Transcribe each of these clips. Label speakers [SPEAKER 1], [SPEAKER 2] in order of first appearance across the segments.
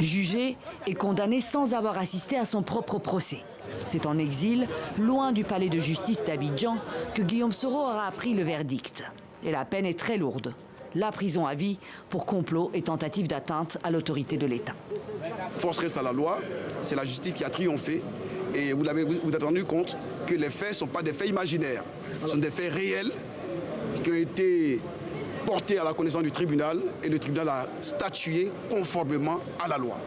[SPEAKER 1] Jugé et condamné sans avoir assisté à son propre procès. C'est en exil, loin du palais de justice d'Abidjan, que Guillaume Soro aura appris le verdict. Et la peine est très lourde. La prison à vie pour complot et tentative d'atteinte à l'autorité de l'État.
[SPEAKER 2] Force reste à la loi, c'est la justice qui a triomphé. Et vous êtes rendu compte que les faits ne sont pas des faits imaginaires, ce sont des faits réels qui ont été portés à la connaissance du tribunal et le tribunal a statué conformément à la loi.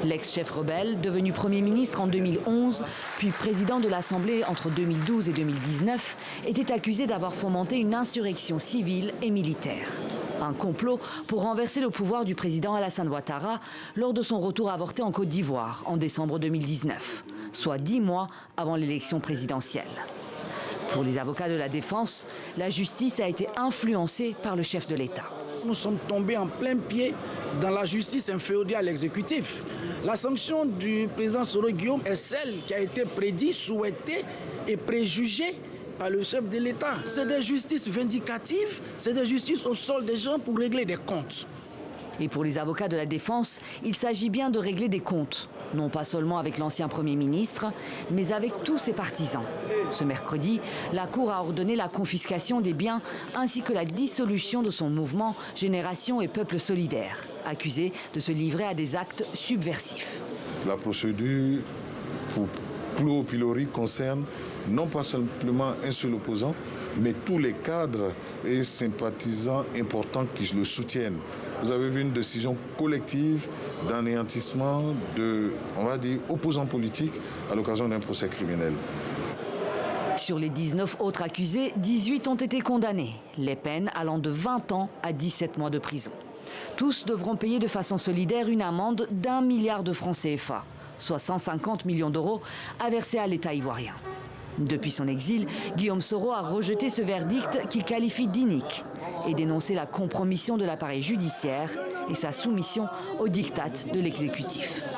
[SPEAKER 1] L'ex-chef rebelle, devenu Premier ministre en 2011, puis président de l'Assemblée entre 2012 et 2019, était accusé d'avoir fomenté une insurrection civile et militaire. Un complot pour renverser le pouvoir du président Alassane Ouattara lors de son retour avorté en Côte d'Ivoire en décembre 2019, soit 10 mois avant l'élection présidentielle. Pour les avocats de la défense, la justice a été influencée par le chef de l'État.
[SPEAKER 3] Nous sommes tombés en plein pied dans la justice inféodée à l'exécutif. La sanction du président Soro Guillaume est celle qui a été prédite, souhaitée et préjugée par le chef de l'État. C'est des justices vindicatives, c'est des justices au sol des gens pour régler des comptes.
[SPEAKER 1] Et pour les avocats de la défense, il s'agit bien de régler des comptes. Non pas seulement avec l'ancien Premier ministre, mais avec tous ses partisans. Ce mercredi, la Cour a ordonné la confiscation des biens ainsi que la dissolution de son mouvement Génération et Peuple Solidaire, accusé de se livrer à des actes subversifs.
[SPEAKER 4] La procédure pour clos au pilori concerne non pas simplement un seul opposant, mais tous les cadres et sympathisants importants qui le soutiennent. Vous avez vu une décision collective d'anéantissement de, on va dire, opposants politiques à l'occasion d'un procès criminel.
[SPEAKER 1] Sur les 19 autres accusés, 18 ont été condamnés, les peines allant de 20 ans à 17 mois de prison. Tous devront payer de façon solidaire une amende d'1 milliard de francs CFA, soit 150 millions d'euros à verser à l'État ivoirien. Depuis son exil, Guillaume Soro a rejeté ce verdict qu'il qualifie d'inique et dénoncé la compromission de l'appareil judiciaire et sa soumission aux diktats de l'exécutif.